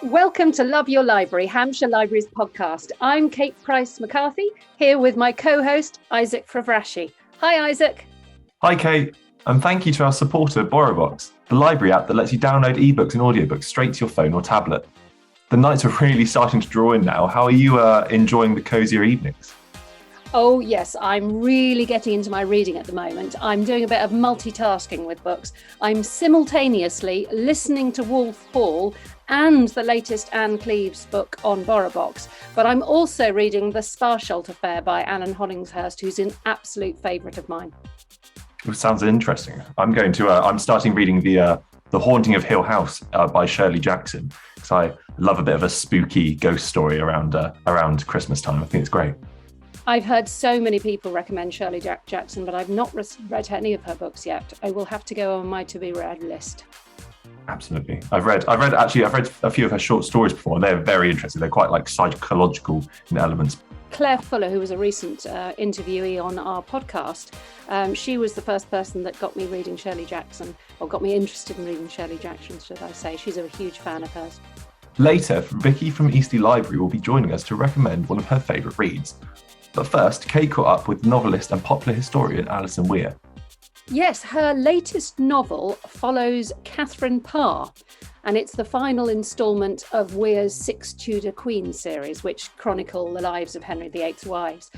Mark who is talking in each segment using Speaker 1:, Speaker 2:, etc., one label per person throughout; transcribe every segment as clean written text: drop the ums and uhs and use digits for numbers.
Speaker 1: Welcome to Love Your Library, Hampshire Libraries podcast. I'm Kate Price-McCarthy, here with my co-host, Isaac Favrashi. Hi, Isaac.
Speaker 2: Hi, Kate. And thank you to our supporter, BorrowBox, the library app that lets you download ebooks and audiobooks straight to your phone or tablet. The nights are really starting to draw in now. How are you enjoying the cozier evenings?
Speaker 1: Oh, yes, I'm really getting into my reading at the moment. I'm doing a bit of multitasking with books. I'm simultaneously listening to Wolf Hall and the latest Anne Cleeve's book on BorrowBox, but I'm also reading The Sparsholt Affair by Anne Hollingsworth, who's an absolute favourite of mine.
Speaker 2: It sounds interesting. I'm starting reading The Haunting of Hill House by Shirley Jackson, because I love a bit of a spooky ghost story around Christmas time. I think it's great.
Speaker 1: I've heard so many people recommend Shirley Jackson, but I've not read any of her books yet. I will have to go on my to-be-read list.
Speaker 2: Absolutely. I've read a few of her short stories before, and they're very interesting. They're quite like psychological in elements.
Speaker 1: Claire Fuller, who was a recent interviewee on our podcast, she was the first person that got me reading Shirley Jackson, or got me interested in reading Shirley Jackson, should I say. She's a huge fan of hers.
Speaker 2: Later, Vicky from Eastleigh Library will be joining us to recommend one of her favourite reads. But first, Kate caught up with novelist and popular historian Alison Weir.
Speaker 1: Yes, her latest novel follows Katharine Parr, and it's the final instalment of Weir's 6 Tudor Queens series, which chronicle the lives of Henry VIII's wives.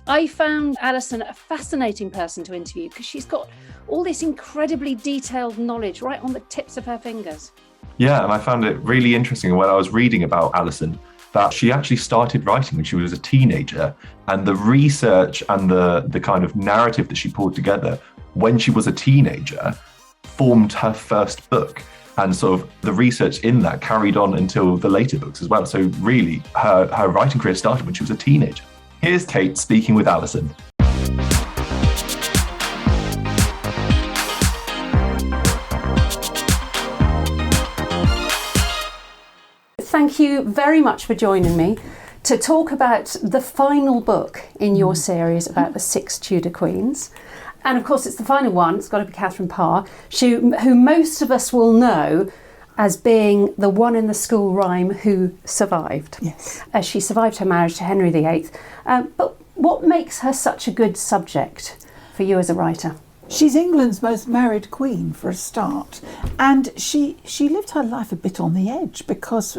Speaker 1: I found Alison a fascinating person to interview because she's got all this incredibly detailed knowledge right on the tips of her fingers.
Speaker 2: Yeah, and I found it really interesting when I was reading about Alison that she actually started writing when she was a teenager, and the research and the kind of narrative that she pulled together when she was a teenager formed her first book. And sort of the research in that carried on until the later books as well. So really, her writing career started when she was a teenager. Here's Kate speaking with Alison.
Speaker 1: Thank you very much for joining me to talk about the final book in your series about the 6 Tudor Queens. And of course, it's the final one. It's got to be Katharine Parr, who most of us will know as being the one in the school rhyme who survived.
Speaker 3: Yes.
Speaker 1: She survived her marriage to Henry VIII. But what makes her such a good subject for you as a writer?
Speaker 3: She's England's most married queen for a start, and she lived her life a bit on the edge because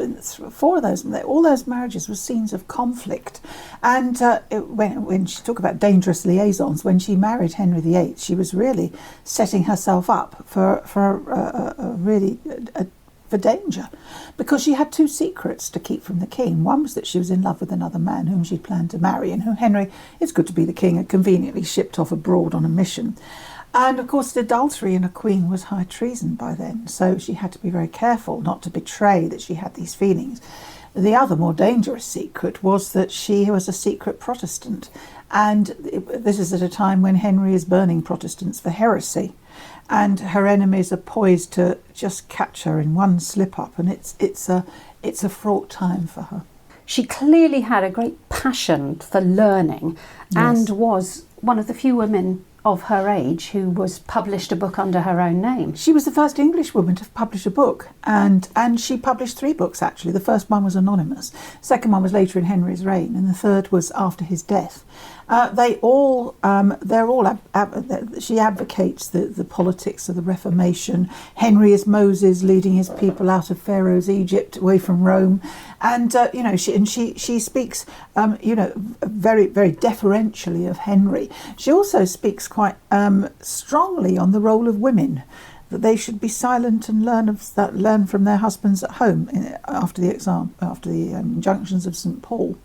Speaker 3: all those marriages were scenes of conflict. And when she talked about dangerous liaisons, when she married Henry VIII, she was really setting herself up for danger, because she had 2 secrets to keep from the king. One was that she was in love with another man whom she planned to marry, and who Henry, it's good to be the king, had conveniently shipped off abroad on a mission. And of course, adultery in a queen was high treason by then, so she had to be very careful not to betray that she had these feelings. The other more dangerous secret was that she was a secret Protestant, and this is at a time when Henry is burning Protestants for heresy, and her enemies are poised to just catch her in one slip-up, and it's a fraught time for her.
Speaker 1: She clearly had a great passion for learning, and was one of the few women of her age who was published a book under her own name.
Speaker 3: She was the first English woman to publish a book, and she published 3 books actually. The first one was anonymous, the second one was later in Henry's reign, and the third was after his death. She advocates the politics of the Reformation. Henry is Moses leading his people out of Pharaoh's Egypt, away from Rome, and she speaks very, very deferentially of Henry. She also speaks quite strongly on the role of women, that they should be silent and learn from their husbands at home after the injunctions of St. Paul.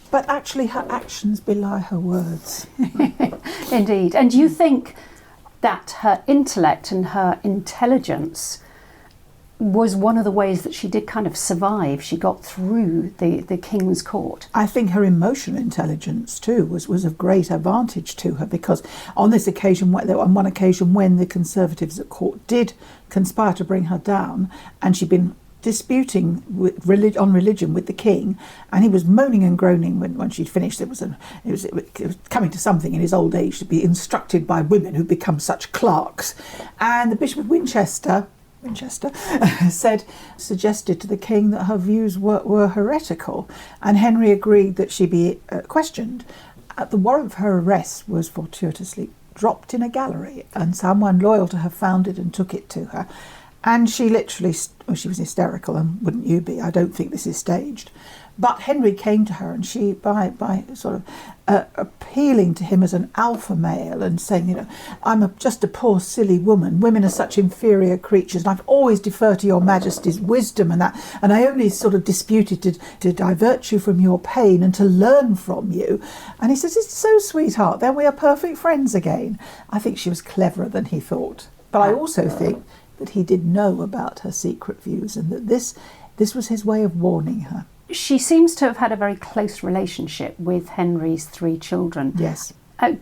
Speaker 3: But actually her actions belie her words.
Speaker 1: Indeed. And do you think that her intellect and her intelligence was one of the ways that she did kind of survive? She got through the king's court.
Speaker 3: I think her emotional intelligence too was of great advantage to her, because on one occasion when the Conservatives at court did conspire to bring her down, and she'd been disputing on religion with the king, and he was moaning and groaning when she'd finished. It was coming to something in his old age to be instructed by women who'd become such clerks, and the Bishop of Winchester Winchester, suggested to the king that her views were heretical, and Henry agreed that she be questioned. The warrant for her arrest was fortuitously dropped in a gallery, and someone loyal to her found it and took it to her. And she literally, she was hysterical, and wouldn't you be? I don't think this is staged. But Henry came to her, and she, by sort of appealing to him as an alpha male and saying, I'm just a poor silly woman. Women are such inferior creatures, and I've always deferred to your Majesty's wisdom and that. And I only sort of disputed to divert you from your pain and to learn from you. And he says, it's so, sweetheart, then we are perfect friends again. I think she was cleverer than he thought. But I also think that he did know about her secret views, and that this was his way of warning her.
Speaker 1: She seems to have had a very close relationship with Henry's 3 children.
Speaker 3: Yes.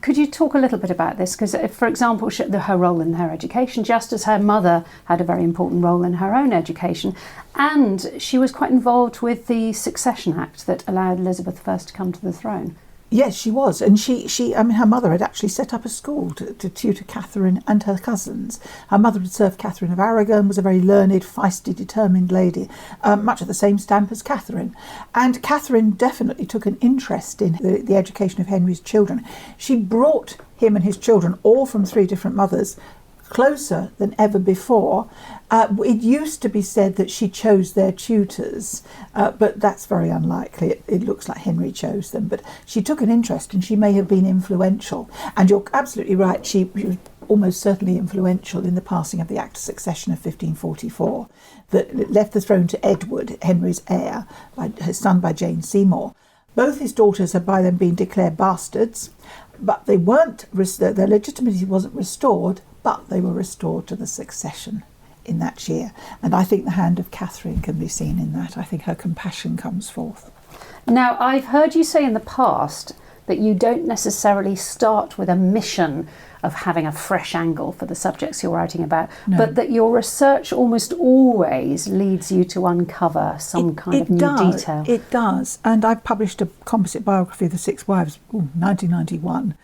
Speaker 1: Could you talk a little bit about this? Because, for example, her role in her education, just as her mother had a very important role in her own education, and she was quite involved with the Succession Act that allowed Elizabeth I to come to the throne.
Speaker 3: Yes, she was, and her mother had actually set up a school to tutor Catherine and her cousins. Her mother had served Catherine of Aragon, was a very learned, feisty, determined lady, much of the same stamp as Catherine. And Catherine definitely took an interest in the education of Henry's children. She brought him and his children, all from 3 different mothers, closer than ever before. It used to be said that she chose their tutors, but that's very unlikely. It looks like Henry chose them, but she took an interest, and she may have been influential. And you're absolutely right, she was almost certainly influential in the passing of the Act of Succession of 1544 that left the throne to Edward, Henry's heir, his son by Jane Seymour. Both his daughters had by then been declared bastards, but they weren't, their legitimacy wasn't restored, but they were restored to the succession in that year. And I think the hand of Catherine can be seen in that. I think her compassion comes forth.
Speaker 1: Now, I've heard you say in the past that you don't necessarily start with a mission of having a fresh angle for the subjects you're writing about, but that your research almost always leads you to uncover some kind of new detail.
Speaker 3: It does. And I've published a composite biography of the 6 wives, 1991.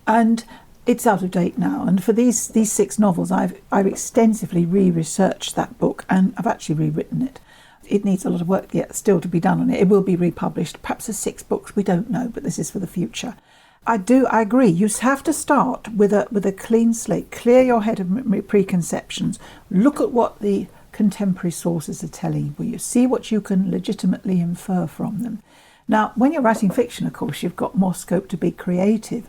Speaker 3: And it's out of date now, and for these 6 novels, I've extensively re-researched that book, and I've actually rewritten it. It needs a lot of work yet still to be done on it. It will be republished, perhaps as 6 books, we don't know, but this is for the future. I agree. You have to start with a clean slate, clear your head of preconceptions, look at what the contemporary sources are telling you, see what you can legitimately infer from them. Now, when you're writing fiction, of course, you've got more scope to be creative.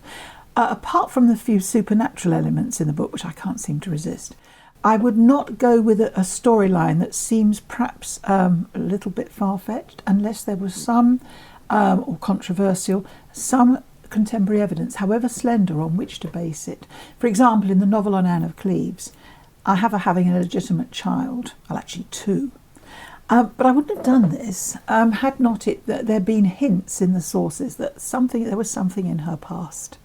Speaker 3: Apart from the few supernatural elements in the book, which I can't seem to resist, I would not go with a storyline that seems perhaps a little bit far-fetched, unless there was some, or controversial, some contemporary evidence, however slender, on which to base it. For example, in the novel on Anne of Cleves, I have her having a legitimate child, well, actually 2. But I wouldn't have done this had not there been hints in the sources that there was something in her past.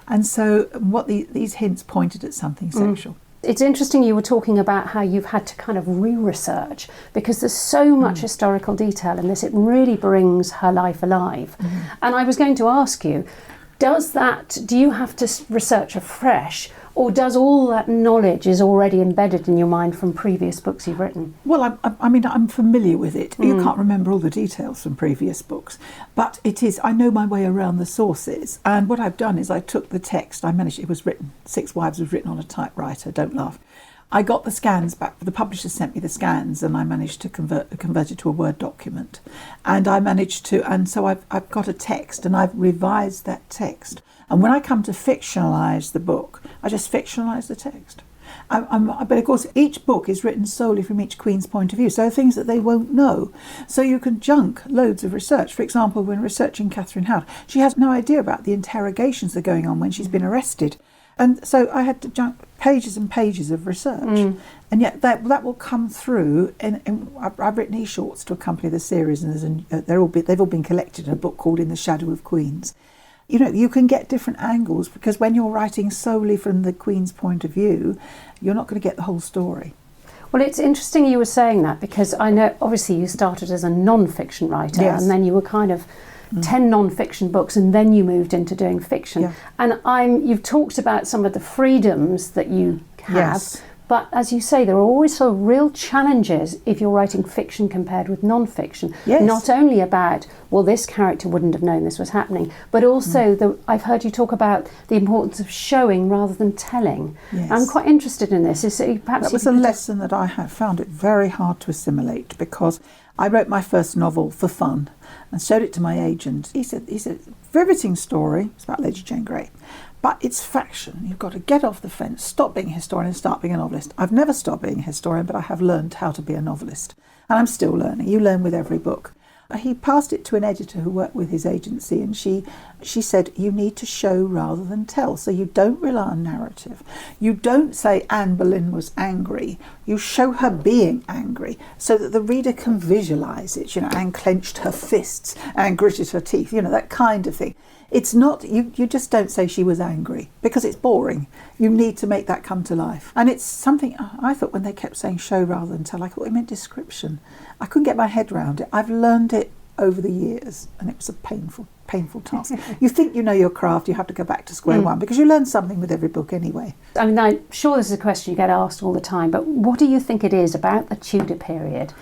Speaker 3: And so these hints pointed at something sexual.
Speaker 1: It's interesting you were talking about how you've had to kind of re-research, because there's so much historical detail in this. It really brings her life alive. And I was going to ask you, do you have to research afresh, or does all that knowledge is already embedded in your mind from previous books you've written? Well,
Speaker 3: I'm familiar with it. You can't remember all the details from previous books, but I know my way around the sources. And what I've done is I took the text, it was written, 6 Wives was written on a typewriter, don't laugh. I got the scans back. The publisher sent me the scans, and I managed to convert it to a Word document. And so I've got a text, and I've revised that text. And when I come to fictionalise the book, I just fictionalise the text. But of course, each book is written solely from each queen's point of view, so things that they won't know. So you can junk loads of research. For example, when researching Catherine Howard, she has no idea about the interrogations that are going on when she's been arrested. And so I had to junk pages and pages of research. And yet that will come through. I've written e-shorts to accompany the series, and they've all been collected in a book called In the Shadow of Queens. You can get different angles, because when you're writing solely from the Queen's point of view, you're not going to get the whole story.
Speaker 1: Well, it's interesting you were saying that, because I know obviously you started as a non-fiction writer, yes, and then you were kind of 10 non-fiction books, and then you moved into doing fiction. Yeah. And you've talked about some of the freedoms that you have, yes, But as you say, there are always sort of real challenges if you're writing fiction compared with non-fiction.
Speaker 3: Yes.
Speaker 1: Not only about, well, this character wouldn't have known this was happening, but also I've heard you talk about the importance of showing rather than telling.
Speaker 3: Yes.
Speaker 1: I'm quite interested in this.
Speaker 3: That was a lesson that I had found it very hard to assimilate, because I wrote my first novel for fun and showed it to my agent. He said, riveting story. It's about Lady Jane Grey. But it's faction. You've got to get off the fence, stop being a historian and start being a novelist. I've never stopped being a historian, but I have learned how to be a novelist. And I'm still learning. You learn with every book. He passed it to an editor who worked with his agency, and she said, you need to show rather than tell. So you don't rely on narrative. You don't say Anne Boleyn was angry. You show her being angry so that the reader can visualise it. Anne clenched her fists, Anne gritted her teeth, that kind of thing. It's not, you just don't say she was angry, because it's boring. You need to make that come to life. And it's something, I thought when they kept saying show rather than tell, I thought it meant description. I couldn't get my head around it. I've learned it over the years, and it was a painful task. You think you know your craft, you have to go back to square one, because you learn something with every book anyway.
Speaker 1: I mean, I'm sure this is a question you get asked all the time, but what do you think it is about the Tudor period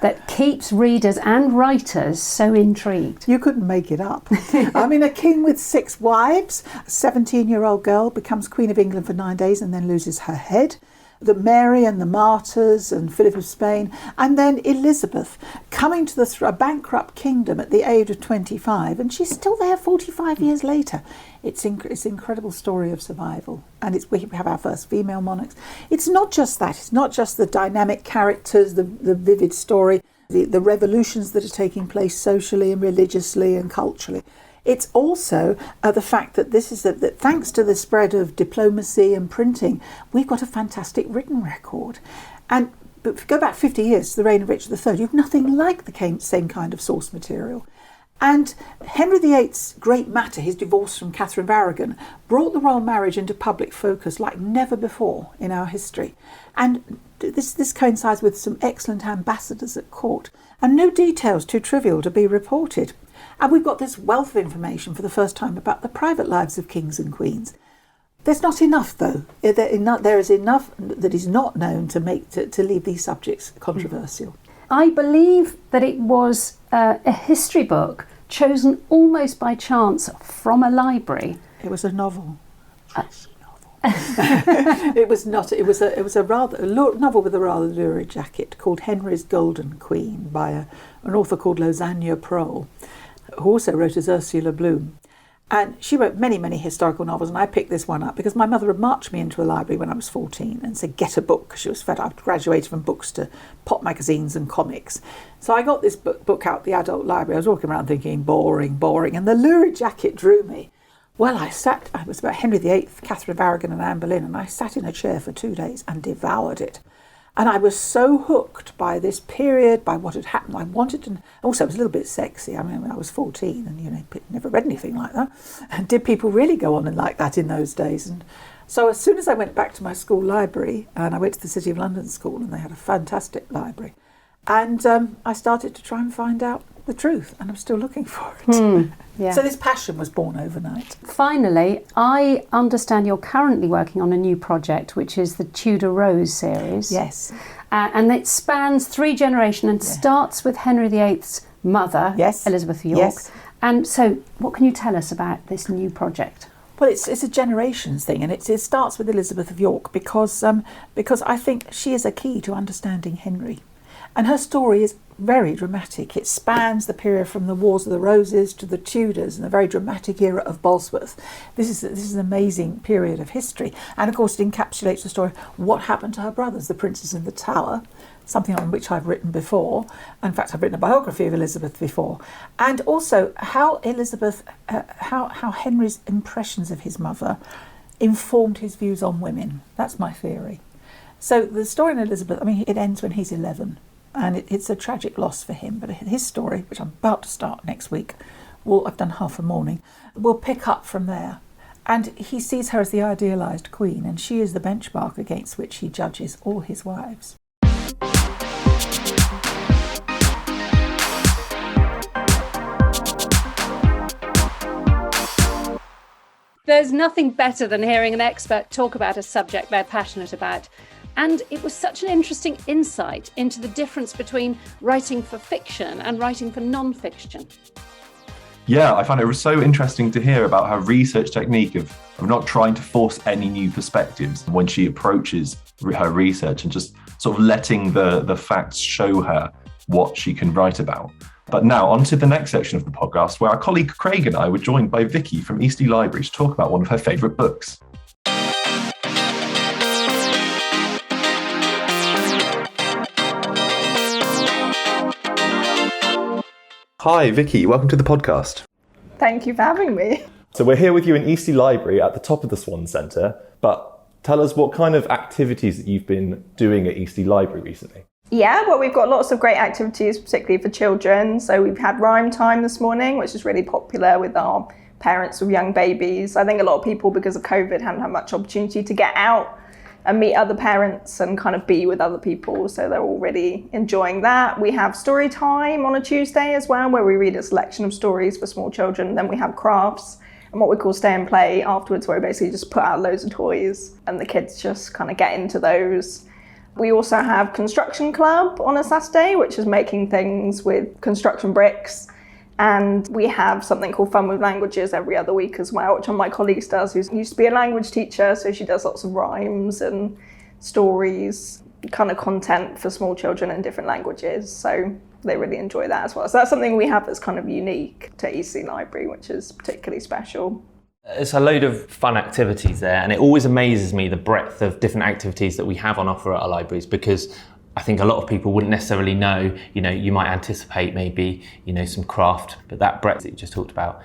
Speaker 1: that keeps readers and writers so intrigued?
Speaker 3: You couldn't make it up. I mean, a king with 6 wives, a 17-year-old girl becomes Queen of England for 9 days and then loses her head. The Mary and the Martyrs and Philippa of Spain, and then Elizabeth coming to a bankrupt kingdom at the age of 25, and she's still there 45 years later. It's an incredible story of survival, and we have our first female monarchs. It's not just that. It's not just the dynamic characters, the vivid story, the revolutions that are taking place socially and religiously and culturally. It's also the fact that that thanks to the spread of diplomacy and printing, we've got a fantastic written record. But if you go back 50 years to the reign of Richard III, you have nothing like the same kind of source material. And Henry VIII's great matter, his divorce from Catherine of Aragon, brought the royal marriage into public focus like never before in our history. And this coincides with some excellent ambassadors at court, and no details too trivial to be reported. And we've got this wealth of information for the first time about the private lives of kings and queens. There's not enough, though. There is enough that is not known to leave these subjects controversial.
Speaker 1: I believe that it was a history book chosen almost by chance from a library.
Speaker 3: It was a novel. It was not. It was a novel with a rather lurid jacket called Henry's Golden Queen by an author called Lasagna Prohl, who also wrote as Ursula Bloom. And she wrote many, many historical novels, and I picked this one up because my mother had marched me into a library when I was 14 and said, get a book, because she was fed up. I'd graduated from books to pop magazines and comics. So I got this book out, the adult library. I was walking around thinking, boring, and the lurid jacket drew me. Well, I was about Henry VIII, Catherine of Aragon and Anne Boleyn, and I sat in a chair for 2 days and devoured it. And I was so hooked by this period, by what had happened. I wanted to... Also, it was a little bit sexy. I mean, when I was 14 and, never read anything like that. And did people really go on and like that in those days? And so as soon as I went back to my school library, and I went to the City of London school, and they had a fantastic library, and I started to try and find out the truth, and I'm still looking for it.
Speaker 1: Yeah.
Speaker 3: So this passion was born overnight.
Speaker 1: Finally, I understand you're currently working on a new project, which is the Tudor Rose series.
Speaker 3: Yes.
Speaker 1: And it spans 3 generations and starts with Henry VIII's mother, Elizabeth of York.
Speaker 3: Yes.
Speaker 1: And so what can you tell us about this new project?
Speaker 3: Well, it's a generations thing, and it starts with Elizabeth of York because I think she is a key to understanding Henry. And her story is very dramatic. It spans the period from the Wars of the Roses to the Tudors and the very dramatic era of Bosworth. This is an amazing period of history. And of course it encapsulates the story of what happened to her brothers, the princes in the Tower, something on which I've written before. In fact, I've written a biography of Elizabeth before. And also how how Henry's impressions of his mother informed his views on women. That's my theory. So the story in Elizabeth, it ends when he's 11. And it's a tragic loss for him, but his story, which I'm about to start next week, I've done half a morning, will pick up from there. And he sees her as the idealised queen, and she is the benchmark against which he judges all his wives.
Speaker 1: There's nothing better than hearing an expert talk about a subject they're passionate about. And it was such an interesting insight into the difference between writing for fiction and writing for non-fiction.
Speaker 2: Yeah, I found it was so interesting to hear about her research technique of not trying to force any new perspectives when she approaches her research and just sort of letting the facts show her what she can write about. But now on to the next section of the podcast, where our colleague Craig and I were joined by Vicky from Eastleigh Library to talk about one of her favourite books. Hi, Vicky. Welcome to the podcast.
Speaker 4: Thank you for having me.
Speaker 5: So we're here with you in Eastleigh Library at the top of the Swan Centre, but tell us what kind of activities that you've been doing at Eastleigh Library recently.
Speaker 4: Yeah, well, we've got lots of great activities, particularly for children. So we've had rhyme time this morning, which is really popular with our parents with young babies. I think a lot of people, because of COVID, haven't had much opportunity to get out and meet other parents and kind of be with other people. So they're all really enjoying that. We have story time on a Tuesday as well, where we read a selection of stories for small children. Then we have crafts and what we call stay and play afterwards, where we basically just put out loads of toys and the kids just kind of get into those. We also have construction club on a Saturday, which is making things with construction bricks. And we have something called Fun with Languages every other week as well, which one of my colleagues does, who used to be a language teacher. So she does lots of rhymes and stories, kind of content for small children in different languages. So they really enjoy that as well. So that's something we have that's kind of unique to Eastleigh Library, which is particularly special.
Speaker 6: It's a load of fun activities there, and it always amazes me the breadth of different activities that we have on offer at our libraries, because I think a lot of people wouldn't necessarily know, you might anticipate maybe, some craft, but that breadth that you just talked about,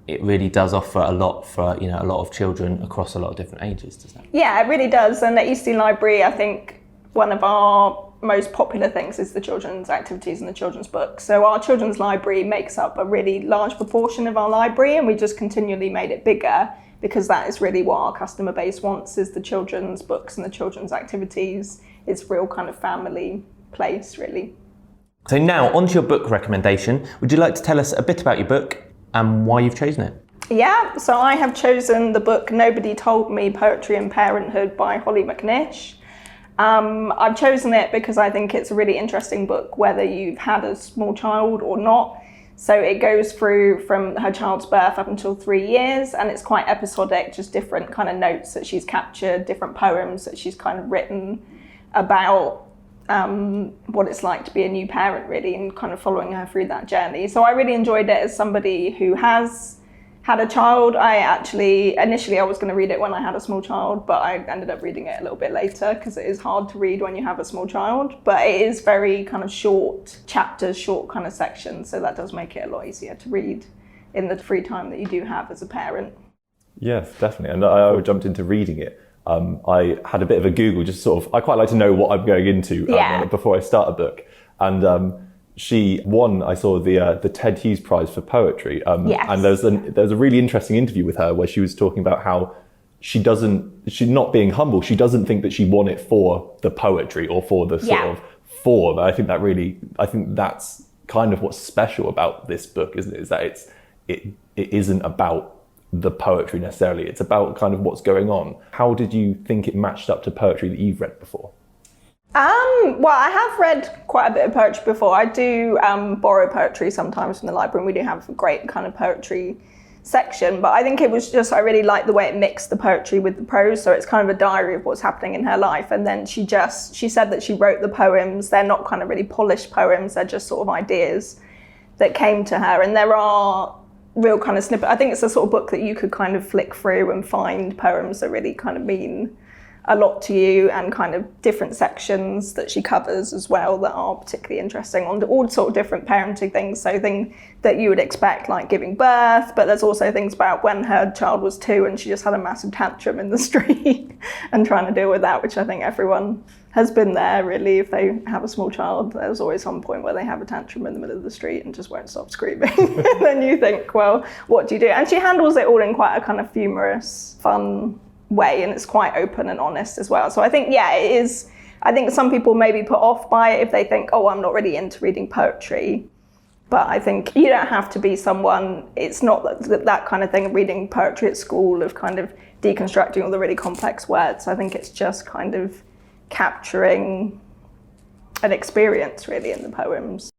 Speaker 6: it really does offer a lot for, a lot of children across a lot of different ages, doesn't it?
Speaker 4: Yeah, it really does. And at Eastleigh Library, I think one of our most popular things is the children's activities and the children's books. So our children's library makes up a really large proportion of our library, and we just continually made it bigger because that is really what our customer base wants, is the children's books and the children's activities. It's real kind of family place, really.
Speaker 6: So now, onto your book recommendation. Would you like to tell us a bit about your book and why you've chosen it?
Speaker 4: Yeah, so I have chosen the book Nobody Told Me, Poetry and Parenthood by Hollie McNish. I've chosen it because I think it's a really interesting book, whether you've had a small child or not. So it goes through from her child's birth up until 3 years, and it's quite episodic, just different kind of notes that she's captured, different poems that she's kind of written about what it's like to be a new parent, really, and kind of following her through that journey. So I really enjoyed it as somebody who has had a child. Initially I was going to read it when I had a small child, but I ended up reading it a little bit later because it is hard to read when you have a small child. But it is very kind of short chapters, short kind of sections, so that does make it a lot easier to read in the free time that you do have as a parent.
Speaker 5: Yes, definitely. And I jumped into reading it. I had a bit of a Google, just sort of, I quite like to know what I'm going into before I start a book. And she won, I saw the Ted Hughes Prize for Poetry.
Speaker 4: Yes.
Speaker 5: And there's a really interesting interview with her where she was talking about how she's not being humble. She doesn't think that she won it for the poetry or for the sort of form. I think that's kind of what's special about this book, isn't it? Is that it isn't about the poetry necessarily. It's about kind of what's going on. How did you think it matched up to poetry that you've read before?
Speaker 4: Well, I have read quite a bit of poetry before. I do borrow poetry sometimes from the library, and we do have a great kind of poetry section. But I think it was just, I really liked the way it mixed the poetry with the prose. So it's kind of a diary of what's happening in her life. And then she said that she wrote the poems. They're not kind of really polished poems. They're just sort of ideas that came to her. And there are real kind of snippet. I think it's a sort of book that you could kind of flick through and find poems that really kind of mean a lot to you, and kind of different sections that she covers as well that are particularly interesting on all sort of different parenting things. So things that you would expect, like giving birth, but there's also things about when her child was 2 and she just had a massive tantrum in the street and trying to deal with that, which I think everyone has been there, really. If they have a small child, there's always some point where they have a tantrum in the middle of the street and just won't stop screaming. And then you think, well, what do you do? And she handles it all in quite a kind of humorous, fun way, and it's quite open and honest as well. So I think, it is. I think some people may be put off by it if they think, oh, I'm not really into reading poetry. But I think you don't have to be someone, it's not that kind of thing, reading poetry at school, of kind of deconstructing all the really complex words. I think it's just kind of capturing an experience really in the poems.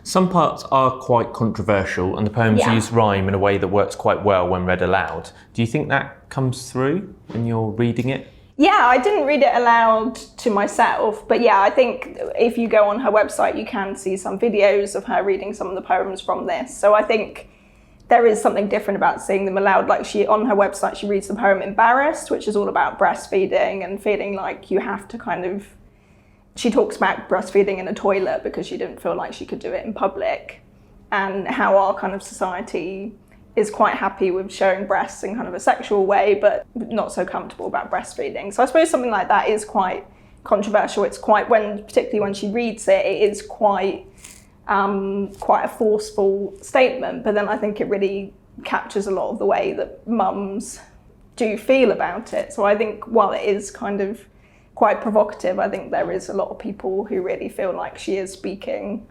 Speaker 6: Some parts are quite controversial, and the poems use rhyme in a way that works quite well when read aloud. Do you think that comes through when you're reading it?
Speaker 4: Yeah, I didn't read it aloud to myself, but yeah, I think if you go on her website, you can see some videos of her reading some of the poems from this. So I think there is something different about seeing them aloud. Like on her website, she reads the poem Embarrassed, which is all about breastfeeding and feeling like you have to kind of, she talks about breastfeeding in a toilet because she didn't feel like she could do it in public, and how our kind of society is quite happy with showing breasts in kind of a sexual way, but not so comfortable about breastfeeding. So I suppose something like that is quite controversial. It's quite, particularly when she reads it, it is quite a forceful statement. But then I think it really captures a lot of the way that mums do feel about it. So I think while it is kind of quite provocative, I think there is a lot of people who really feel like she is speaking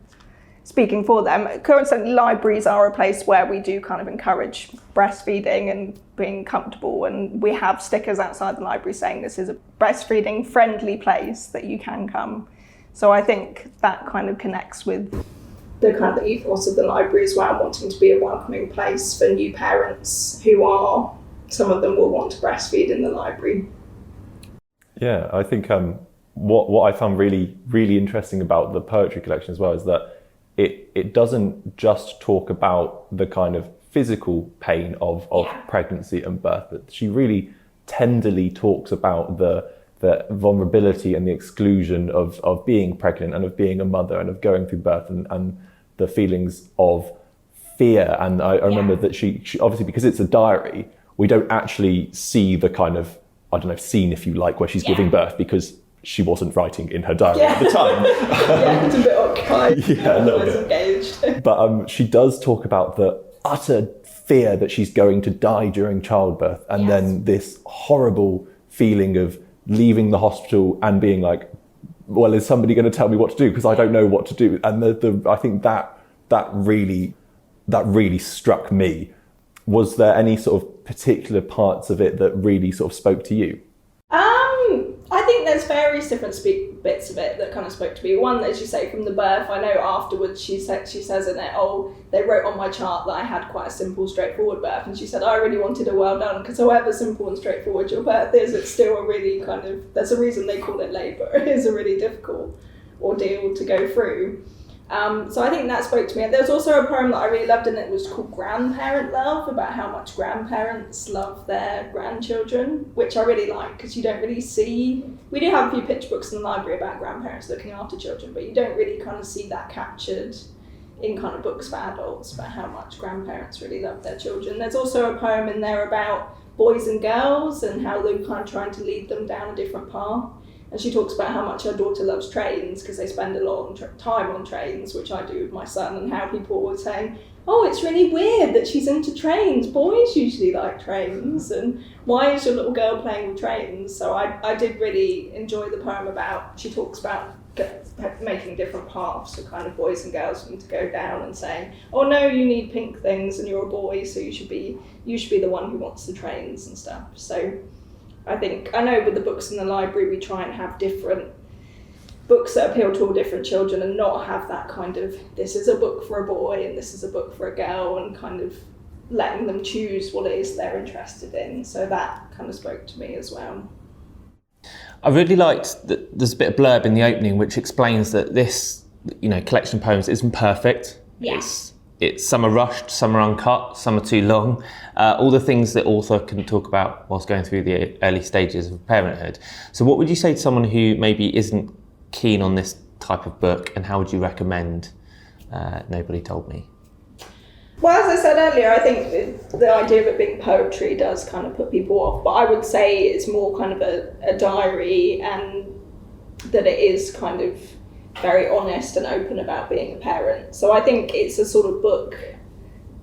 Speaker 4: for them. Currently, libraries are a place where we do kind of encourage breastfeeding and being comfortable, and we have stickers outside the library saying this is a breastfeeding friendly place that you can come. So I think that kind of connects with the kind of ethos of the library as well, wanting to be a welcoming place for new parents who are, some of them will want to breastfeed in the library.
Speaker 5: Yeah, I think what I found really, really interesting about the poetry collection as well is that it doesn't just talk about the kind of physical pain of pregnancy and birth, but she really tenderly talks about the vulnerability and the exclusion of being pregnant and of being a mother and of going through birth and the feelings of fear. And I remember that she obviously, because it's a diary, we don't actually see the kind of, I don't know, scene, if you like, where she's giving birth, because she wasn't writing in her diary at the time.
Speaker 4: It's a bit occupied.
Speaker 5: A little bit
Speaker 4: engaged.
Speaker 5: But she does talk about the utter fear that she's going to die during childbirth, and then this horrible feeling of leaving the hospital and being like, well, is somebody going to tell me what to do, because I don't know what to do. And I think that really struck me. Was there any sort of particular parts of it that really sort of spoke to you?
Speaker 4: I think there's various different bits of it that kind of spoke to me. One, as you say, from the birth, I know afterwards she says in it, they wrote on my chart that I had quite a simple, straightforward birth. And she said, I really wanted a well done, because however simple and straightforward your birth is, it's still a really kind of, there's a reason they call it labour. It is a really difficult ordeal to go through. So I think that spoke to me. There was also a poem that I really loved, and it was called Grandparent Love, about how much grandparents love their grandchildren, which I really like, because you don't really see, we do have a few picture books in the library about grandparents looking after children, but you don't really kind of see that captured in kind of books for adults, about how much grandparents really love their children. There's also a poem in there about boys and girls and how they're kind of trying to lead them down a different path. And she talks about how much her daughter loves trains, because they spend a lot of time on trains, which I do with my son, and how people were saying, it's really weird that she's into trains. Boys usually like trains, and why is your little girl playing with trains? So I did really enjoy the poem about, she talks about making different paths for kind of boys and girls for them to go down, and saying, no, you need pink things and you're a boy, so you should be the one who wants the trains and stuff. So I know with the books in the library, we try and have different books that appeal to all different children, and not have that kind of, this is a book for a boy and this is a book for a girl, and kind of letting them choose what it is they're interested in. So that kind of spoke to me as well.
Speaker 6: I really liked that there's a bit of blurb in the opening which explains that this, collection of poems isn't perfect.
Speaker 4: Yes.
Speaker 6: It's some are rushed, some are uncut, some are too long. All the things that author can talk about whilst going through the early stages of parenthood. So what would you say to someone who maybe isn't keen on this type of book, and how would you recommend Nobody Told Me?
Speaker 4: Well, as I said earlier, I think the idea of it being poetry does kind of put people off, but I would say it's more kind of a diary, and that it is kind of very honest and open about being a parent. So I think it's a sort of book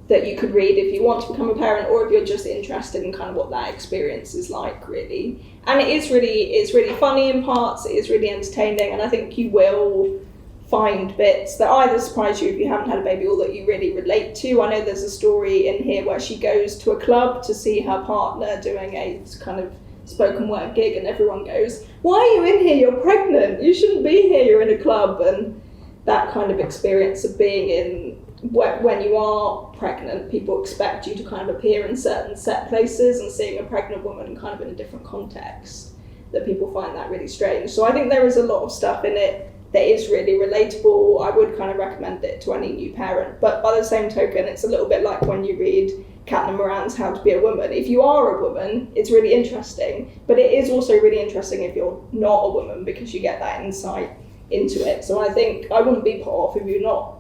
Speaker 4: that you could read if you want to become a parent, or if you're just interested in kind of what that experience is like, really. And it's really funny in parts, it is really entertaining, and I think you will find bits that either surprise you if you haven't had a baby, or that you really relate to. I know there's a story in here where she goes to a club to see her partner doing a kind of spoken word gig and everyone goes, why are you in here? You're pregnant. You shouldn't be here. You're in a club. And that kind of experience of being in, when you are pregnant, people expect you to kind of appear in certain set places, and seeing a pregnant woman kind of in a different context, that people find that really strange. So I think there is a lot of stuff in it that is really relatable. I would kind of recommend it to any new parent. But by the same token, it's a little bit like when you read Katharine Moran's How to Be a Woman. If you are a woman, it's really interesting. But it is also really interesting if you're not a woman, because you get that insight into it. So I think I wouldn't be put off if you're not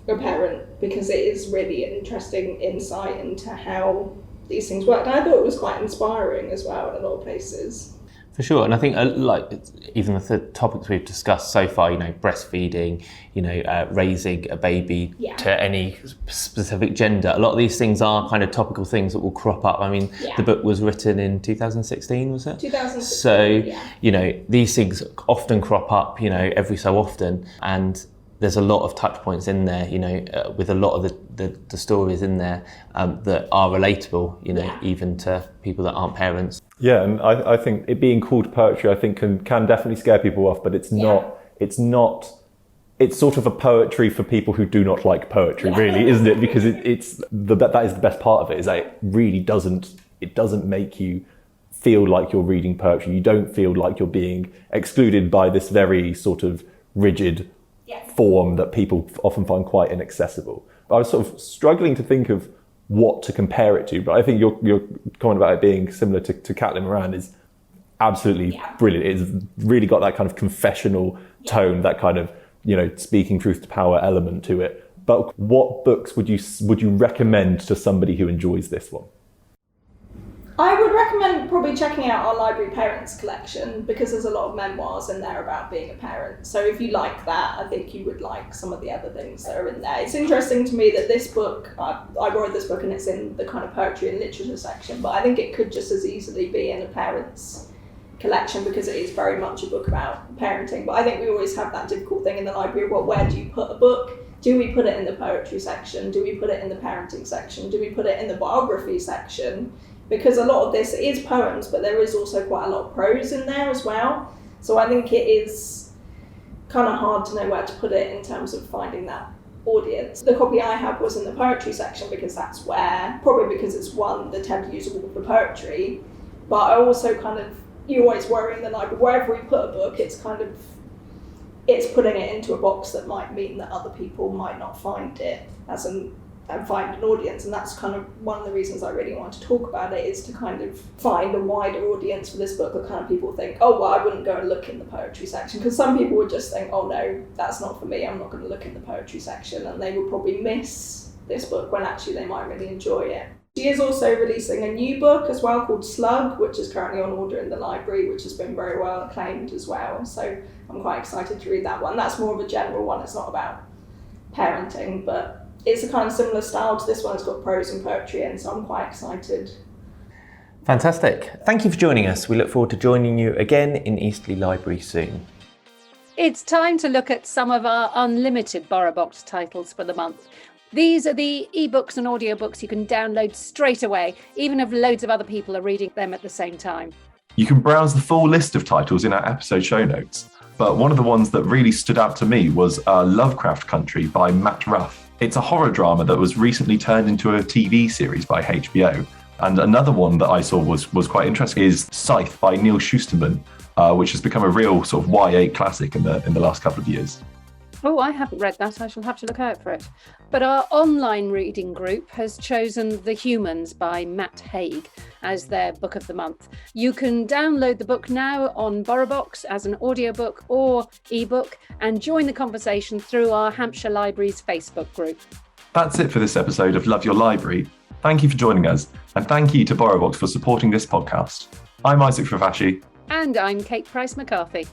Speaker 4: a parent, because it is really an interesting insight into how these things work. And I thought it was quite inspiring as well in a lot of places.
Speaker 6: For sure, and I think like even the topics we've discussed so far, breastfeeding, raising a baby to any specific gender, a lot of these things are kind of topical things that will crop up. I mean, the book was written in 2016, was it? 2016. So, these things often crop up, every so often, and there's a lot of touch points in there, with a lot of the stories in there that are relatable, even to people that aren't parents.
Speaker 5: Yeah, and I think it being called poetry, I think can definitely scare people off, but it's sort of a poetry for people who do not like poetry, really, isn't it? Because that is the best part of it, is that it really doesn't make you feel like you're reading poetry. You don't feel like you're being excluded by this very sort of rigid form that people often find quite inaccessible. I was sort of struggling to think of what to compare it to, but I think your comment about it being similar to Katharine Moran is absolutely brilliant. It's really got that kind of confessional tone, that kind of speaking truth to power element to it. But what books would you recommend to somebody who enjoys this one?
Speaker 4: I would recommend probably checking out our library parents collection, because there's a lot of memoirs in there about being a parent. So if you like that, I think you would like some of the other things that are in there. It's interesting to me that this book, I borrowed this book and it's in the kind of poetry and literature section, but I think it could just as easily be in a parents collection, because it is very much a book about parenting. But I think we always have that difficult thing in the library, well, where do you put a book? Do we put it in the poetry section? Do we put it in the parenting section? Do we put it in the biography section? Because a lot of this is poems, but there is also quite a lot of prose in there as well. So I think it is kind of hard to know where to put it in terms of finding that audience. The copy I had was in the poetry section, because that's where, probably because it's one, the tend to use all the poetry, but I also you always worry in the library, wherever we put a book, it's putting it into a box that might mean that other people might not find it and find an audience. And that's kind of one of the reasons I really want to talk about it, is to kind of find a wider audience for this book, that kind of people think, oh, well, I wouldn't go and look in the poetry section, because some people would just think, oh no, that's not for me, I'm not going to look in the poetry section, and they would probably miss this book when actually they might really enjoy it. She is also releasing a new book as well called Slug, which is currently on order in the library, which has been very well acclaimed as well. So I'm quite excited to read that one. That's more of a general one, it's not about parenting, but it's a kind of similar style to this one. It's got prose and poetry in, so I'm quite excited.
Speaker 6: Fantastic. Thank you for joining us. We look forward to joining you again in Eastleigh Library soon.
Speaker 1: It's time to look at some of our unlimited BorrowBox titles for the month. These are the ebooks and audiobooks you can download straight away, even if loads of other people are reading them at the same time.
Speaker 2: You can browse the full list of titles in our episode show notes, but one of the ones that really stood out to me was Lovecraft Country by Matt Ruff. It's a horror drama that was recently turned into a TV series by HBO. And another one that I saw was quite interesting is Scythe by Neil Schusterman, which has become a real sort of YA classic in the last couple of years.
Speaker 1: Oh, I haven't read that. I shall have to look out for it. But our online reading group has chosen The Humans by Matt Haig as their book of the month. You can download the book now on BorrowBox as an audiobook or ebook and join the conversation through our Hampshire Libraries Facebook group.
Speaker 2: That's it for this episode of Love Your Library. Thank you for joining us, and thank you to BorrowBox for supporting this podcast. I'm Isaac Favashi.
Speaker 1: And I'm Kate Price McCarthy.